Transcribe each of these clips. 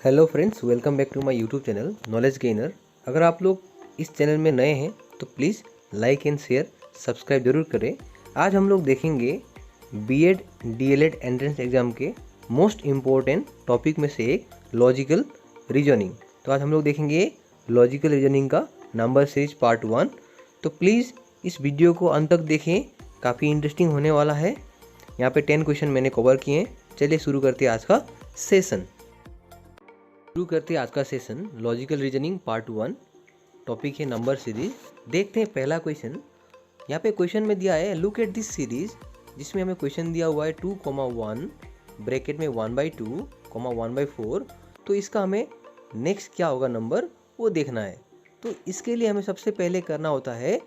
Hello friends, welcome back to my YouTube channel knowledge gainer. अगर आप लोग इस चैनल में नए हैं तो please like and share subscribe जरूर करें। आज हम लोग देखेंगे बीएड डीएलएड एंट्रेंस एग्ज़ाम के मोस्ट इम्पोर्टेंट टॉपिक में से एक लॉजिकल रीजनिंग। तो आज हम लोग देखेंगे लॉजिकल रीजनिंग का नंबर सीरीज पार्ट 1। तो प्लीज़ इस वीडियो को अंत तक देखें, काफ़ी इंटरेस्टिंग होने वाला है। यहाँ पे 10 क्वेश्चन मैंने कवर किए हैं। चलिए शुरू करते हैं आज का सेशन। शुरू करते हैं आज का session logical reasoning part 1। Topic है नंबर सीरीज। देखते हैं पहला क्वेश्चन। यहाँ पे क्वेश्चन में दिया है लुक एट दिस सीरीज, जिसमें हमें क्वेश्चन दिया हुआ है 2,1 ब्रैकेट में 1/2, 1/4। तो इसका हमें नेक्स्ट क्या होगा नंबर वो देखना है। तो इसके लिए हमें सबसे पहले करना होता है,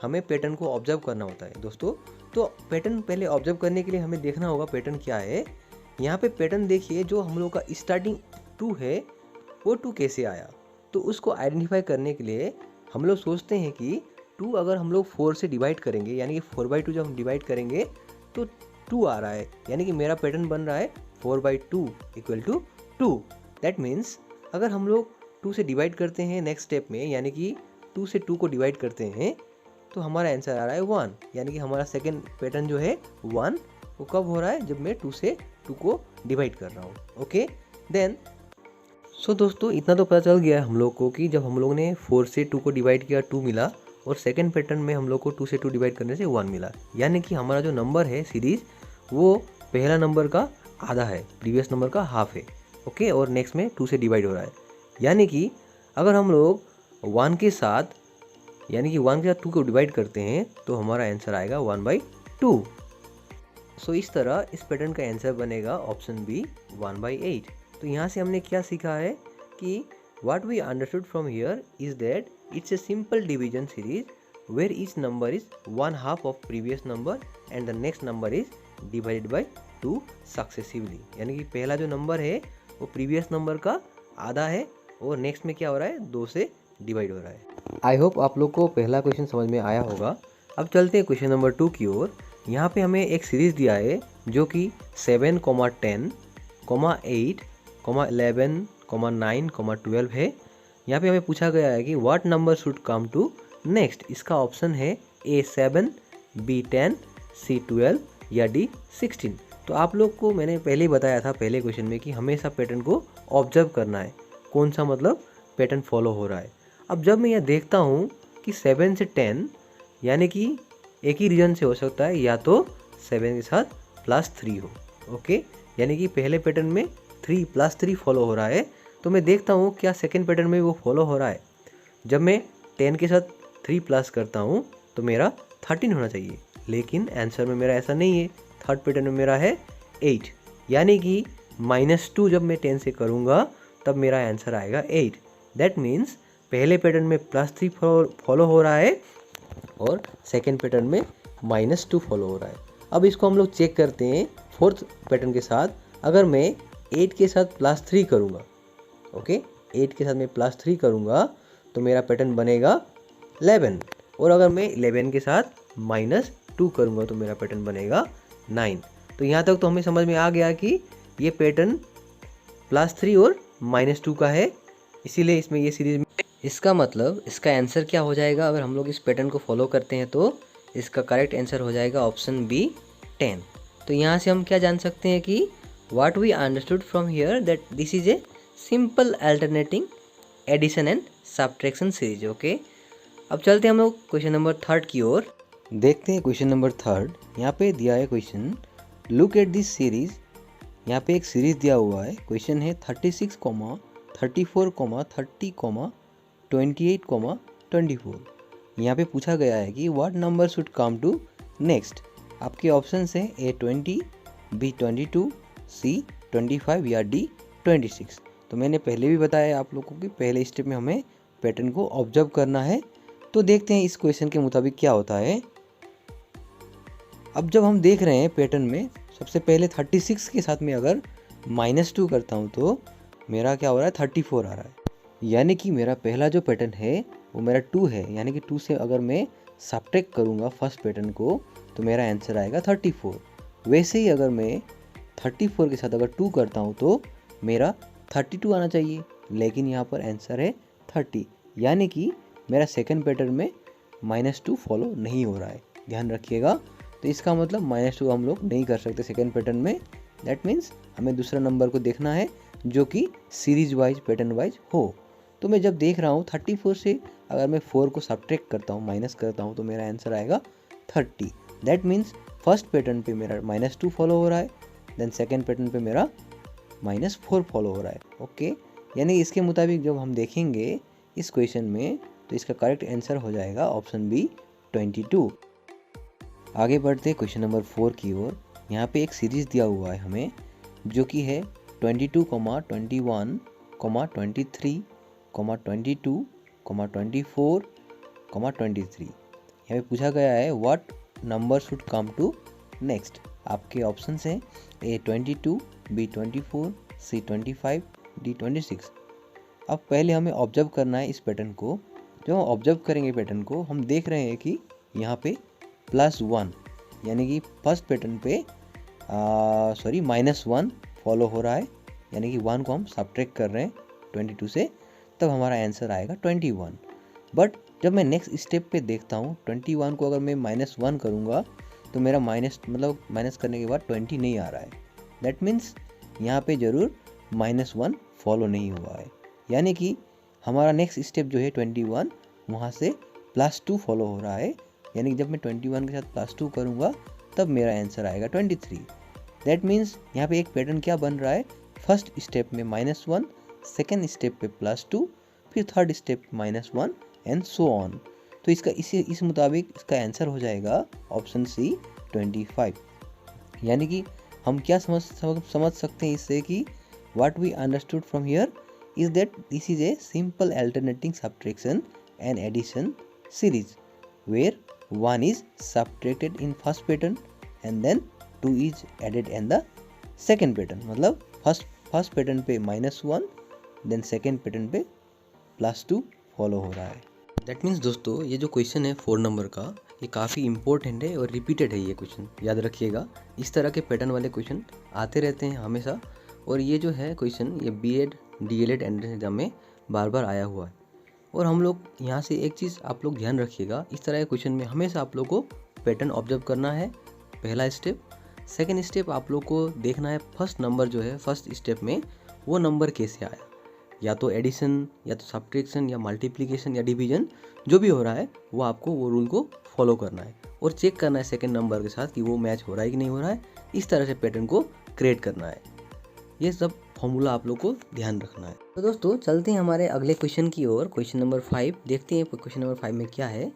हमें पैटर्न को ऑब्जर्व करना होता है दोस्तों। तो पैटर्न पहले ऑब्जर्व करने के लिए हमें देखना होगा पैटर्न क्या है। यहाँ पे पैटर्न देखिए, जो हम लोग का स्टार्टिंग 2 है वो 2 कैसे आया। तो उसको आइडेंटिफाई करने के लिए हम लोग सोचते हैं कि 2 अगर हम लोग 4 से डिवाइड करेंगे, यानी कि 4/2 जब हम डिवाइड करेंगे तो 2 आ रहा है, यानी कि मेरा पैटर्न बन रहा है 4/2 इक्वल टू 2। दैट मीन्स अगर हम लोग 2 से डिवाइड करते हैं नेक्स्ट स्टेप में, यानी कि 2 से 2 को डिवाइड करते हैं तो हमारा आंसर आ रहा है 1, यानी कि हमारा सेकेंड पैटर्न जो है 1 वो कब हो रहा है, जब मैं 2 से 2 को डिवाइड कर रहा हूँ। ओके देन सो दोस्तों, इतना तो पता चल गया है हम लोग को कि जब हम लोग ने 4 से 2 को डिवाइड किया 2 मिला, और सेकंड पैटर्न में हम लोग को 2 से 2 डिवाइड करने से 1 मिला, यानी कि हमारा जो नंबर है सीरीज वो पहला नंबर का आधा है, प्रीवियस नंबर का हाफ है। ओके, और नेक्स्ट में 2 से डिवाइड हो रहा है, यानी कि अगर हम लोग 1 के साथ, यानी कि 1 के साथ 2 को डिवाइड करते हैं तो हमारा आंसर आएगा 1/2। सो इस तरह इस पैटर्न का आंसर बनेगा ऑप्शन बी 1/8। तो यहाँ से हमने क्या सीखा है कि what we understood from here is that it's a simple division series where each number is 1/2 of previous number and the next number is divided by 2 successively। यानी कि पहला जो नंबर है वो प्रीवियस नंबर का आधा है और नेक्स्ट में क्या हो रहा है, 2 से डिवाइड हो रहा है। आई होप आप लोग को पहला क्वेश्चन समझ में आया होगा। अब चलते हैं क्वेश्चन नंबर 2 की ओर। यहाँ पे हमें एक सीरीज दिया है जो कि 7, 10, 8, 11, 9, 12 है। यहाँ पे हमें पूछा गया है कि what number should come to next. इसका ऑप्शन है A7, B10, C12 या D16। तो आप लोग को मैंने पहले ही बताया था पहले क्वेश्चन में कि हमेशा पैटर्न को ऑब्जर्व करना है, कौन सा मतलब पैटर्न फॉलो हो रहा है। अब जब मैं यह देखता हूँ कि 7 से 10, यानी कि एक ही रीजन से हो सकता है, या तो 7 के साथ +3 हो। ओके, यानी कि पहले पैटर्न में 3 + 3 फॉलो हो रहा है। तो मैं देखता हूँ क्या सेकंड पैटर्न में वो फॉलो हो रहा है। जब मैं 10 के साथ 3 प्लस करता हूँ तो मेरा 13 होना चाहिए, लेकिन आंसर में मेरा ऐसा नहीं है। थर्ड पैटर्न में मेरा है 8, यानी कि -2 जब मैं 10 से करूँगा तब मेरा आंसर आएगा 8। दैट मीन्स पहले पैटर्न में +3 फॉलो हो रहा है और सेकेंड पैटर्न में -2 फॉलो हो रहा है। अब इसको हम लोग चेक करते हैं फोर्थ पैटर्न के साथ। अगर मैं 8 के साथ +3 करूँगा, ओके 8 के साथ मैं +3 करूँगा तो मेरा पैटर्न बनेगा 11, और अगर मैं 11 के साथ -2 करूँगा तो मेरा पैटर्न बनेगा 9। तो यहाँ तक तो हमें समझ में आ गया कि ये पैटर्न +3 और -2 का है, इसीलिए इसमें ये सीरीज में, इसका मतलब इसका आंसर क्या हो जाएगा। अगर हम लोग इस पैटर्न को फॉलो करते हैं तो इसका करेक्ट आंसर हो जाएगा ऑप्शन बी 10। तो यहाँ से हम क्या जान सकते हैं कि what we understood from here that this is a simple alternating addition and subtraction series। Okay, अब चलते हैं हम लोग क्वेश्चन नंबर 3 की ओर। देखते हैं क्वेश्चन नंबर 3। यहाँ पे दिया है question look at this series. यहाँ पे एक सीरीज दिया हुआ है। क्वेश्चन है 36, 34, 30, 28, 24। यहाँ पे पूछा गया है कि what number should come to next. आपके ऑप्शन है A20, B22, C25 या D26। तो मैंने पहले भी बताया आप लोगों को कि पहले स्टेप में हमें पैटर्न को ऑब्जर्व करना है। तो देखते हैं इस क्वेश्चन के मुताबिक क्या होता है। अब जब हम देख रहे हैं पैटर्न में, सबसे पहले 36 के साथ में अगर -2 करता हूँ तो मेरा क्या हो रहा है, 34 आ रहा है, यानी कि मेरा पहला जो पैटर्न है वो मेरा 2 है, यानी कि 2 से अगर मैं सब्ट्रैक्ट करूँगा फर्स्ट पैटर्न को तो मेरा आंसर आएगा 34। वैसे ही अगर मैं 34 के साथ अगर 2 करता हूँ तो मेरा 32 आना चाहिए, लेकिन यहाँ पर आंसर है 30, यानी कि मेरा सेकंड पैटर्न में -2 फॉलो नहीं हो रहा है, ध्यान रखिएगा। तो इसका मतलब -2 हम लोग नहीं कर सकते सेकंड पैटर्न में। दैट मीन्स हमें दूसरा नंबर को देखना है जो कि सीरीज वाइज पैटर्न वाइज हो। तो मैं जब देख रहा हूँ 34 से अगर मैं 4 को सब्ट्रैक्ट करता हूँ, माइनस करता हूँ, तो मेरा आंसर आएगा 30। दैट मीन्स फर्स्ट पैटर्न पे मेरा -2 फॉलो हो रहा है, देन सेकेंड पैटर्न पे मेरा -4 फॉलो हो रहा है। ओके, यानी इसके मुताबिक जब हम देखेंगे इस क्वेश्चन में तो इसका करेक्ट आंसर हो जाएगा ऑप्शन बी 22। आगे बढ़ते क्वेश्चन नंबर 4 की ओर। यहाँ पे एक सीरीज दिया हुआ है हमें जो कि है 22, 21, 23, 22, 24, 23। यहाँ पे पूछा गया है what number should come to next. आपके ऑप्शन हैं ए 22, बी 24, सी 25, डी 26। अब पहले हमें ऑब्जर्व करना है इस पैटर्न को। जब हम ऑब्जर्व करेंगे पैटर्न को, हम देख रहे हैं कि यहाँ पे +1 यानी कि फर्स्ट पैटर्न पे -1 फॉलो हो रहा है, यानी कि 1 को हम सब्ट्रैक्ट कर रहे हैं 22 से, तब हमारा आंसर आएगा 21। बट जब मैं नेक्स्ट स्टेप पे देखता हूँ 21 को अगर मैं -1 करूँगा तो मेरा माइनस करने के बाद 20 नहीं आ रहा है। दैट मीन्स यहाँ पे ज़रूर -1 फॉलो नहीं हुआ है, यानी कि हमारा नेक्स्ट स्टेप जो है 21, वहाँ से +2 फॉलो हो रहा है, यानी कि जब मैं 21 के साथ +2 करूँगा तब मेरा आंसर आएगा 23। दैट मीन्स यहाँ पे एक पैटर्न क्या बन रहा है, फर्स्ट स्टेप में -1, सेकेंड स्टेप पे +2, फिर third step -1 and so on. तो इस मुताबिक इसका आंसर हो जाएगा ऑप्शन सी 25। यानी कि हम क्या समझ सकते हैं इससे कि what we understood from here is that this is a simple alternating subtraction and addition series where 1 is subtracted in first pattern and then 2 is added in the second pattern। मतलब फर्स्ट पैटर्न पे -1, then second pattern पे +2 follow हो रहा है। That means दोस्तों ये जो question है 4 नंबर का, ये काफ़ी इंपॉर्टेंट है और रिपीटेड है ये क्वेश्चन, याद रखिएगा। इस तरह के पैटर्न वाले क्वेश्चन आते रहते हैं हमेशा, और ये जो है क्वेश्चन ये BEd DLEd एंट्रेंस एग्जाम में बार बार आया हुआ है। और हम लोग यहाँ से एक चीज़ आप लोग ध्यान रखिएगा, इस तरह के क्वेश्चन में हमेशा आप लोग को पैटर्न ऑब्जर्व करना है, पहला स्टेप। सेकंड स्टेप आप लोग को देखना है फर्स्ट नंबर जो है फर्स्ट स्टेप में वो नंबर कैसे आया, या तो एडिशन या तो सब्ट्रैक्शन या मल्टीप्लिकेशन या डिवीजन, जो भी हो रहा है वो आपको वो रूल को फॉलो करना है और चेक करना है सेकंड नंबर के साथ कि वो मैच हो रहा है कि नहीं हो रहा है। इस तरह से पैटर्न को क्रिएट करना है। ये सब फॉर्मूला आप लोग को ध्यान रखना है। तो दोस्तों चलते हैं हमारे अगले क्वेश्चन की ओर, क्वेश्चन नंबर 5। देखते हैं क्वेश्चन नंबर 5 में क्या है।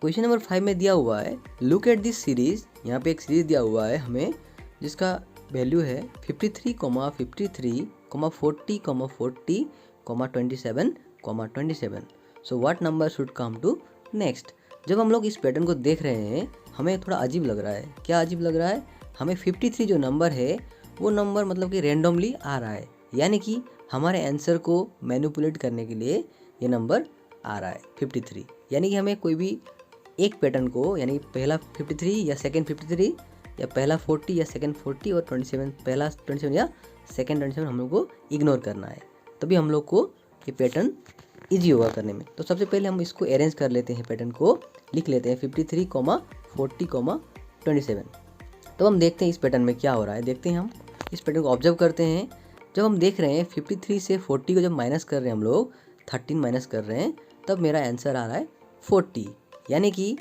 क्वेश्चन नंबर 5 में दिया हुआ है लुक एट दिस सीरीज। यहाँ पे एक सीरीज दिया हुआ है हमें जिसका वैल्यू है 53, 53, 40, 40, 27, 27। So what number should come to next. जब हम लोग इस पैटर्न को देख रहे हैं हमें थोड़ा अजीब लग रहा है। क्या अजीब लग रहा है? हमें 53 जो नंबर है वो नंबर मतलब कि रेंडमली आ रहा है, यानी कि हमारे आंसर को मैनिपुलेट करने के लिए ये नंबर आ रहा है 53। यानी कि हमें कोई भी एक पैटर्न को, यानी पहला 53 या सेकंड 53 या पहला 40 या सेकंड 40 और 27 पहला 27 या सेकंड 27 हम लोग को इग्नोर करना है, तभी हम लोग को ये पैटर्न ईजी होगा करने में। तो सबसे पहले हम इसको अरेंज कर लेते हैं, पैटर्न को लिख लेते हैं 53, 40, 27। तो हम देखते हैं इस पैटर्न में क्या हो रहा है। देखते हैं, हम इस पैटर्न को ऑब्जर्व करते हैं। जब हम देख रहे हैं 53 से 40 को जब माइनस कर रहे हैं हम लोग 13 माइनस कर रहे हैं, तब मेरा आंसर आ रहा है 40, यानी कि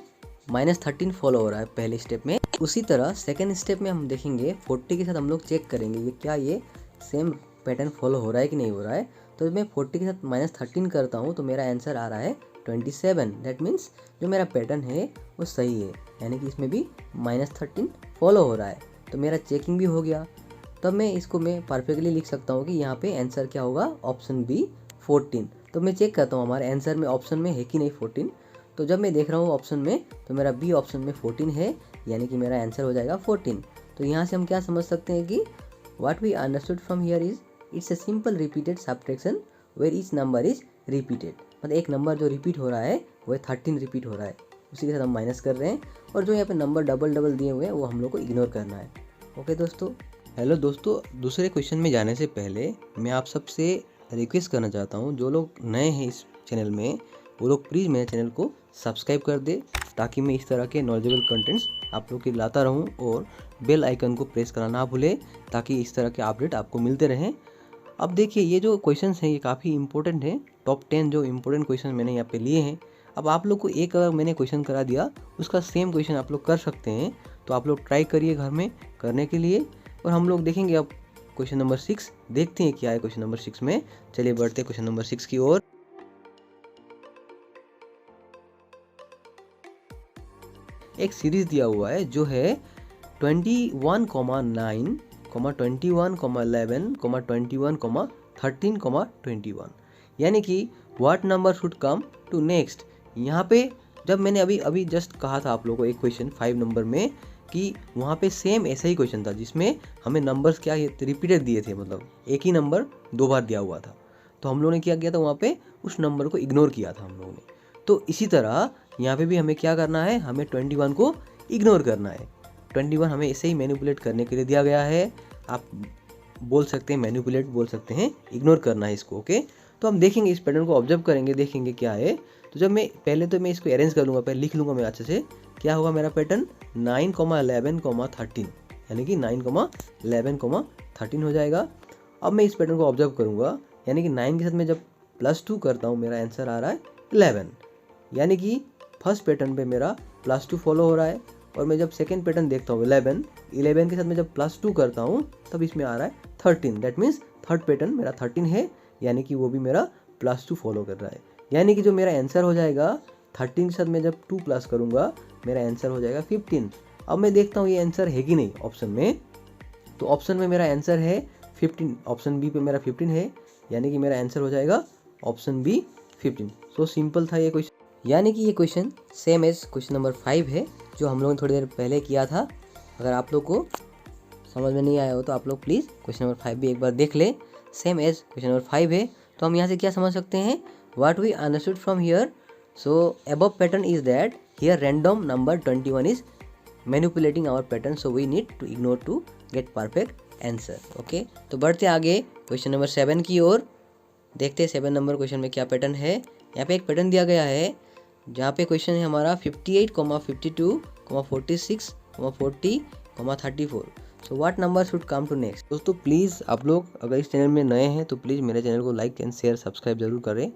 -13 फॉलो हो रहा है पहले स्टेप में। उसी तरह सेकेंड स्टेप में हम देखेंगे 40 के साथ हम लोग चेक करेंगे ये क्या ये सेम पैटर्न फॉलो हो रहा है कि नहीं हो रहा है। तो मैं 40 के साथ -13 करता हूँ तो मेरा आंसर आ रहा है 27। दैट मीन्स जो मेरा पैटर्न है वो सही है, यानी कि इसमें भी -13 फॉलो हो रहा है। तो मेरा चेकिंग भी हो गया, तब मैं इसको परफेक्टली लिख सकता हूँ कि यहाँ पे आंसर क्या होगा, ऑप्शन बी 14। तो मैं चेक करता हूँ हमारे आंसर में ऑप्शन में है कि नहीं 14। तो जब मैं देख रहा हूँ ऑप्शन में तो मेरा बी ऑप्शन में 14 है, यानी कि मेरा आंसर हो जाएगा 14। तो यहाँ से हम क्या समझ सकते हैं कि what we understood from here is it's a simple repeated subtraction where each number is repeated. मतलब एक नंबर जो रिपीट हो रहा है वो 13 रिपीट हो रहा है, उसी के साथ हम माइनस कर रहे हैं, और जो यहाँ पे नंबर डबल दिए हुए हैं वो हम लोग को इग्नोर करना है। ओके दोस्तों, हेलो दोस्तों, दूसरे क्वेश्चन में जाने से पहले मैं आप सबसे रिक्वेस्ट करना चाहता हूँ, जो लोग नए हैं इस चैनल में वो लोग प्लीज़ मेरे चैनल को सब्सक्राइब कर दे, ताकि मैं इस तरह के नॉलेजेबल कंटेंट्स आप लोग के लाता रहूँ। और बेल आइकन को प्रेस करना ना भूलें, ताकि इस तरह के अपडेट आपको मिलते रहें। अब देखिए, ये जो क्वेश्चंस हैं ये काफ़ी इंपॉर्टेंट हैं। टॉप 10 जो इंपॉर्टेंट क्वेश्चन मैंने यहाँ पे लिए हैं। अब आप लोग को एक अगर मैंने क्वेश्चन करा दिया, उसका सेम क्वेश्चन आप लोग कर सकते हैं। तो आप लोग ट्राई करिए घर में करने के लिए। और हम लोग देखेंगे अब क्वेश्चन नंबर 6, देखते हैं क्या है क्वेश्चन नंबर 6 में। चलिए बढ़ते हैं क्वेश्चन नंबर 6 की ओर। एक सीरीज दिया हुआ है जो है 21,9, 21,11, 21, 13, 21, यानी कि what number should come to next. यहाँ पे जब मैंने अभी अभी जस्ट कहा था आप लोगों को एक क्वेश्चन 5 नंबर में कि वहाँ पे सेम ऐसा ही क्वेश्चन था, जिसमें हमें नंबर्स क्या रिपीटेड दिए थे, मतलब एक ही नंबर 2 बार दिया हुआ था। तो हम लोगों ने क्या किया था, वहाँ पे उस नंबर को इग्नोर किया था हम लोगों ने। तो इसी तरह यहाँ पे भी हमें क्या करना है, हमें 21 को इग्नोर करना है। 21 हमें ऐसे ही मैनिपुलेट करने के लिए दिया गया है। आप बोल सकते हैं मैनिपुलेट, बोल सकते हैं इग्नोर करना है इसको। ओके, तो हम देखेंगे, इस पैटर्न को ऑब्जर्व करेंगे, देखेंगे क्या है। तो जब मैं पहले तो मैं इसको अरेंज कर लूँगा, पहले लिख लूँगा मैं अच्छे से। क्या होगा मेरा पैटर्न 9, 11, 13, यानी कि 9, 11, 13 हो जाएगा। अब मैं इस पैटर्न को ऑब्जर्व करूँगा, यानी कि 9 के साथ मैं जब +2 करता हूँ, मेरा आंसर आ रहा है 11, यानी कि फर्स्ट पैटर्न पे मेरा +2 फॉलो हो रहा है। और मैं जब सेकेंड पैटर्न देखता हूँ 11 के साथ मैं जब +2 करता हूँ, तब इसमें आ रहा है 13। दैट मीन्स थर्ड पैटर्न मेरा 13 है, यानी कि वो भी मेरा +2 फॉलो कर रहा है। यानी कि जो मेरा आंसर हो जाएगा 13 के साथ मैं जब 2 प्लस करूँगा, मेरा आंसर हो जाएगा 15। अब मैं देखता हूँ ये आंसर है कि नहीं ऑप्शन में। तो ऑप्शन में मेरा आंसर है 15, ऑप्शन बी पे मेरा 15 है, यानी कि मेरा आंसर हो जाएगा ऑप्शन बी 15। सो सिंपल था ये क्वेश्चन। यानी कि ये question same as question number 5 है, जो हम लोगों ने थोड़ी देर पहले किया था। अगर आप लोग को समझ में नहीं आया हो तो आप लोग प्लीज़ क्वेश्चन नंबर 5 भी एक बार देख ले। सेम एज क्वेश्चन नंबर 5 है। तो हम यहाँ से क्या समझ सकते हैं, what we understood from here. So above pattern is that here random number 21 is manipulating our pattern, so we need to ignore to get perfect answer. Okay, तो बढ़ते आगे क्वेश्चन नंबर 7 की ओर। देखते हैं 7 नंबर क्वेश्चन में क्या pattern है। यहाँ पे एक पैटर्न दिया गया है, जहाँ पे क्वेश्चन है हमारा 58, 52, 46, 40, 34। So what number should come to next. दोस्तों प्लीज़ आप लोग अगर इस चैनल में नए हैं तो प्लीज़ मेरे चैनल को लाइक एंड शेयर सब्सक्राइब जरूर करें,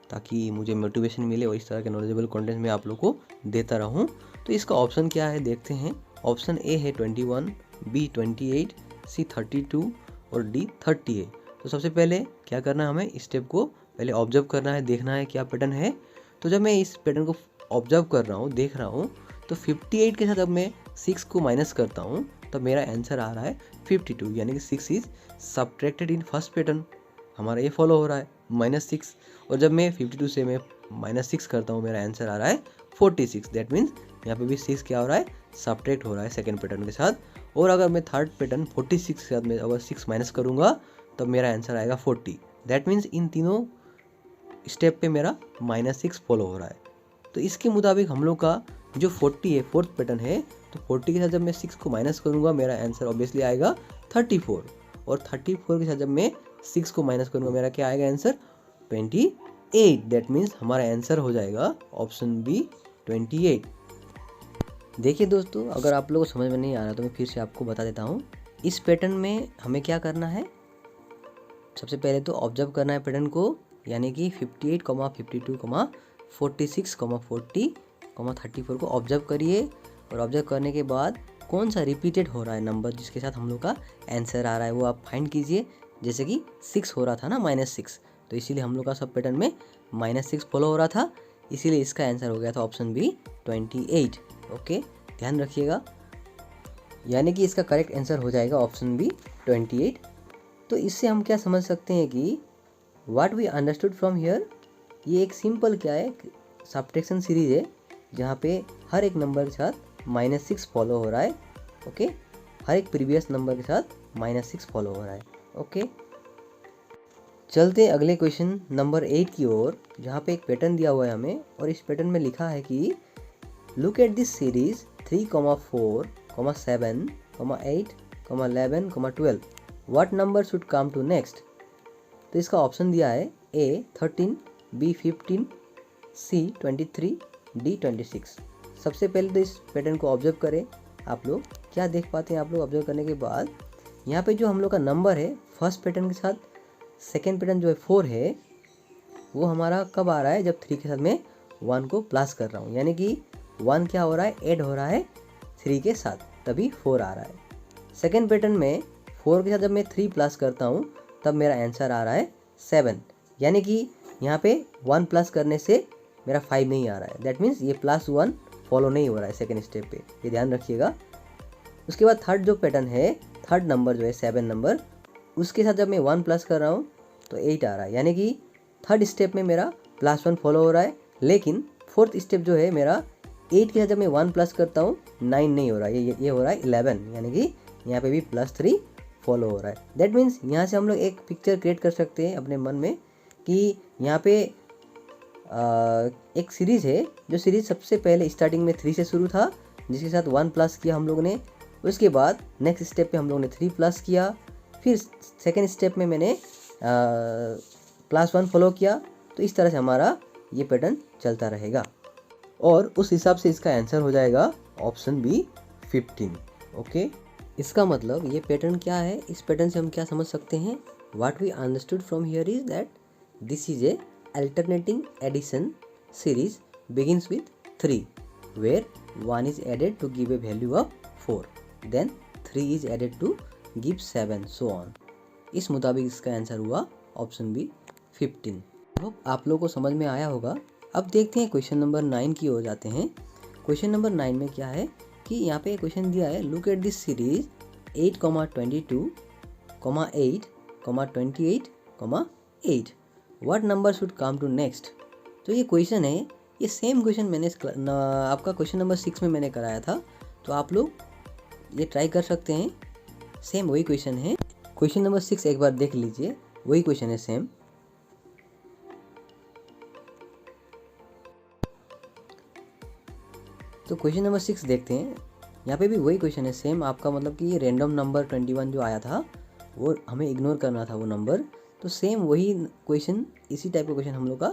ताकि मुझे मोटिवेशन मिले और इस तरह के नॉलेजेबल कंटेंट मैं आप लोग को देता रहूं। तो इसका ऑप्शन क्या है देखते हैं। ऑप्शन ए है 21, बी 28, सी 32 और डी 30 है। तो सबसे पहले क्या करना है, हमें इस स्टेप को पहले ऑब्जर्व करना है, देखना है क्या पैटर्न है। तो जब मैं इस पैटर्न को ऑब्जर्व कर रहा हूँ, देख रहा हूँ, तो 58 के साथ जब मैं 6 को माइनस करता हूँ, तब मेरा आंसर आ रहा है 52, यानी कि 6 is subtracted in first pattern. हमारा ये फॉलो हो रहा है -6। और जब मैं 52 से मैं -6 करता हूँ, मेरा आंसर आ रहा है 46। दैट मीन्स यहाँ पे भी 6 क्या हो रहा है, सब्ट्रैक्ट हो रहा है सेकेंड पैटर्न के साथ। और अगर मैं थर्ड पैटर्न 46 के साथ में अगर 6 माइनस करूँगा, तब मेरा आंसर आएगा 40। दैट मीन्स इन तीनों स्टेप पे मेरा -6 फॉलो हो रहा है। तो इसके मुताबिक हम लोग का जो 40 है, फोर्थ पैटर्न है, तो 40 के साथ जब मैं 6 को माइनस करूँगा, मेरा आंसर ऑब्वियसली आएगा 34। और 34 के साथ जब मैं 6 को माइनस करूँगा, मेरा क्या आएगा आंसर 28। दैट मीन्स हमारा आंसर हो जाएगा ऑप्शन बी 28। देखिए दोस्तों, अगर आप लोगों को समझ में नहीं आ रहा तो मैं फिर से आपको बता देता हूँ। इस पैटर्न में हमें क्या करना है, सबसे पहले तो ऑब्जर्व करना है पैटर्न को, यानी कि 58, 52, 46, 40, 34 को ऑब्जर्व करिए। और ऑब्जर्व करने के बाद कौन सा रिपीटेड हो रहा है नंबर जिसके साथ हम लोग का आंसर आ रहा है, वो आप फाइंड कीजिए। जैसे कि 6 हो रहा था ना, -6, तो इसीलिए हम लोग का सब पैटर्न में -6 फॉलो हो रहा था, इसीलिए इसका आंसर हो गया था ऑप्शन बी 28। ओके, ध्यान रखिएगा, यानी कि इसका करेक्ट आंसर हो जाएगा ऑप्शन बी 28। तो इससे हम क्या समझ सकते हैं कि what we understood from here, ये एक सिंपल क्या है, सब्ट्रैक्शन सीरीज है, जहाँ पे हर एक नंबर के साथ -6 फॉलो हो रहा है। ओके, हर एक प्रीवियस नंबर के साथ -6 फॉलो हो रहा है। ओके, चलते अगले क्वेश्चन नंबर 8 की ओर, जहाँ पे एक पैटर्न दिया हुआ है हमें, और इस पैटर्न में लिखा है कि look at this series 3, 4, 7, 8, 11, 12, what number should come to next. तो इसका ऑप्शन दिया है A 13, B 15, C 23, D 26। सबसे पहले तो इस पैटर्न को ऑब्जर्व करें। आप लोग क्या देख पाते हैं, आप लोग ऑब्जर्व करने के बाद यहाँ पे जो हम लोग का नंबर है फर्स्ट पैटर्न के साथ सेकेंड पैटर्न जो है 4 है, वो हमारा कब आ रहा है, जब 3 के साथ मैं 1 को प्लस कर रहा हूँ, यानी कि 1 क्या हो रहा है, ऐड हो रहा है 3 के साथ, तभी 4 आ रहा है। सेकेंड पैटर्न में 4 के साथ जब मैं 3 प्लस करता हूँ तब मेरा आंसर आ रहा है 7, यानी कि यहाँ पे 1 प्लस करने से मेरा 5 नहीं आ रहा है। दैट मीन्स ये +1 फॉलो नहीं हो रहा है सेकेंड स्टेप पे, ये ध्यान रखिएगा। उसके बाद थर्ड जो पैटर्न है, थर्ड नंबर जो है 7 नंबर, उसके साथ जब मैं 1 प्लस कर रहा हूँ तो 8 आ रहा है, यानी कि थर्ड स्टेप में मेरा +1 फॉलो हो रहा है। लेकिन फोर्थ स्टेप जो है मेरा 8 के साथ जब मैं 1 प्लस करता हूँ 9 नहीं हो रहा है, ये हो रहा है 11, यानी कि यहाँ पे भी +3 फॉलो हो रहा है। दैट मीन्स यहाँ से हम लोग एक पिक्चर क्रिएट कर सकते हैं अपने मन में कि यहाँ पे एक सीरीज़ है, जो सीरीज़ सबसे पहले स्टार्टिंग में 3 से शुरू था, जिसके साथ 1 प्लस किया हम लोग ने। उसके बाद नेक्स्ट स्टेप पे हम लोग ने 3 प्लस किया, फिर सेकेंड स्टेप में मैंने +1 फॉलो किया। तो इस तरह से हमारा ये पैटर्न चलता रहेगा और उस हिसाब से इसका आंसर हो जाएगा ऑप्शन बी 15। ओके, इसका मतलब ये पैटर्न क्या है, इस पैटर्न से हम क्या समझ सकते हैं, what we understood from here is that this is a alternating addition series begins with 3 where 1 is added to give a value of 4, then 3 is added to give 7, so on। इस मुताबिक इसका answer हुआ option B 15। Hope आप लोगों को समझ में आया होगा। अब देखते हैं क्वेश्चन नंबर 9 की ओर जाते हैं। क्वेश्चन नंबर 9 में क्या है कि यहाँ पे क्वेश्चन दिया है, look at this series 8, 22, 8, 28, 8, what number should come to next. तो ये क्वेश्चन है, ये सेम क्वेश्चन मैंने आपका क्वेश्चन नंबर 6 में मैंने कराया था, तो आप लोग ये ट्राई कर सकते हैं। सेम वही क्वेश्चन है, क्वेश्चन नंबर 6 एक बार देख लीजिए, वही क्वेश्चन है सेम। तो क्वेश्चन नंबर 6 देखते हैं, यहाँ पे भी वही क्वेश्चन है सेम आपका, मतलब कि ये रैंडम नंबर 21 जो आया था वो हमें इग्नोर करना था वो नंबर। तो सेम वही क्वेश्चन, इसी टाइप का क्वेश्चन हम लोग का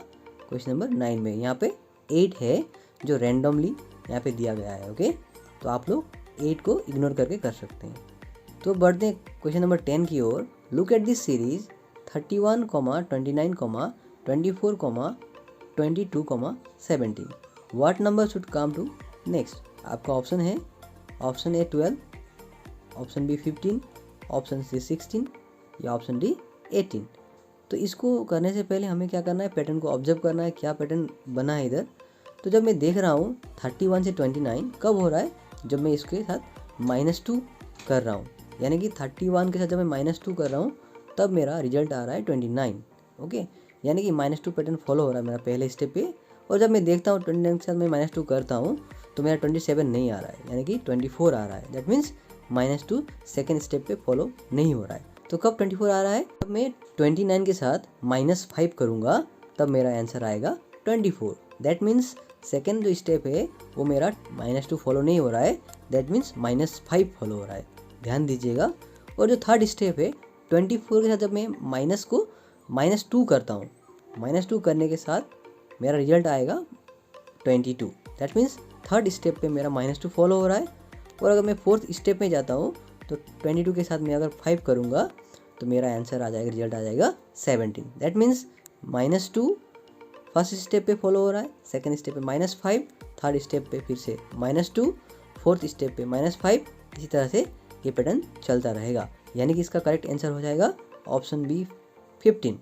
क्वेश्चन नंबर 9 में, यहाँ पे 8 है जो रैंडमली यहाँ पे दिया गया है। ओके, तो आप लोग 8 को इग्नोर करके कर सकते हैं। तो बढ़ते हैं क्वेश्चन नंबर 10 की ओर। Look at this series 31, 29, 24, 22, 17, what number should come to next. आपका ऑप्शन है option A 12, option B 15, option C 16 या ऑप्शन डी 18। तो इसको करने से पहले हमें क्या करना है, पैटर्न को ऑब्जर्व करना है, क्या पैटर्न बना है इधर। तो जब मैं देख रहा हूँ 31 से 29 कब हो रहा है, जब मैं इसके साथ -2 कर रहा हूँ, यानी कि 31 के साथ जब मैं -2 कर रहा हूँ तब मेरा रिजल्ट आ रहा है 29। ओके, यानी कि -2 पैटर्न फॉलो हो रहा है मेरा पहले स्टेप पे। और जब मैं देखता हूँ 29 के साथ मैं -2 करता हूँ तो मेरा 27 नहीं आ रहा है, यानी कि 24 आ रहा है। दैट मीन्स -2 सेकेंड स्टेप पे फॉलो नहीं हो रहा है। तो कब 24 आ रहा है, जब मैं 29 के साथ -5 करूँगा तब मेरा आंसर आएगा 24। दैट मीन्स सेकेंड जो स्टेप है वो मेरा -2 फॉलो नहीं हो रहा है, दैट मीन्स -5 फॉलो हो रहा है, ध्यान दीजिएगा। और जो थर्ड स्टेप है 24 के साथ जब मैं -2 करता हूँ, -2 करने के साथ मेरा रिजल्ट आएगा 22। दैट मीन्स थर्ड स्टेप पे मेरा -2 फॉलो हो रहा है। और अगर मैं फोर्थ स्टेप में जाता हूँ तो 22 के साथ मैं अगर 5 करूँगा तो मेरा आंसर आ जाएगा, रिजल्ट आ जाएगा 17। दैट मीन्स -2 फर्स्ट स्टेप पे फॉलो हो रहा है, सेकंड स्टेप पे -5, थर्ड स्टेप पे फिर से -2, फोर्थ स्टेप पे -5, इसी तरह से ये पैटर्न चलता रहेगा। यानी कि इसका करेक्ट आंसर हो जाएगा ऑप्शन बी 15।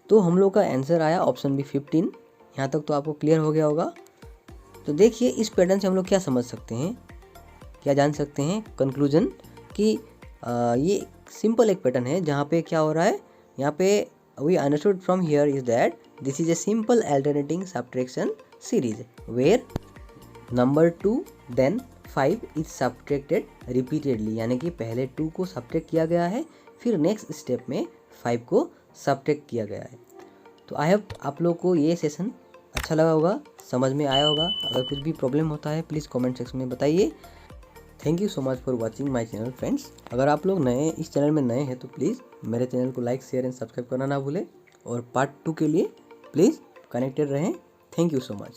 तो हम लोग का आंसर आया ऑप्शन बी 15। यहाँ तक तो आपको क्लियर हो गया होगा। तो देखिए इस पैटर्न से हम लोग क्या समझ सकते हैं, क्या जान सकते हैं कंक्लूजन कि ये सिंपल एक पैटर्न है जहाँ पे क्या हो रहा है, यहाँ पे we understood from here is that this is a simple alternating subtraction series where number 2 then 5 is subtracted repeatedly, यानी कि पहले 2 को सब्ट्रैक्ट किया गया है, फिर नेक्स्ट स्टेप में 5 को सब्ट्रैक्ट किया गया है। तो आई होप आप लोग को ये सेशन अच्छा लगा होगा, समझ में आया होगा। अगर कुछ भी प्रॉब्लम होता है प्लीज़ कमेंट सेक्शन में बताइए। Thank you so much for watching my channel friends. अगर आप लोग नए इस चैनल में नए हैं तो प्लीज़ मेरे चैनल को लाइक शेयर एंड सब्सक्राइब करना ना भूलें, और पार्ट 2 के लिए प्लीज़ कनेक्टेड रहें। Thank you so much.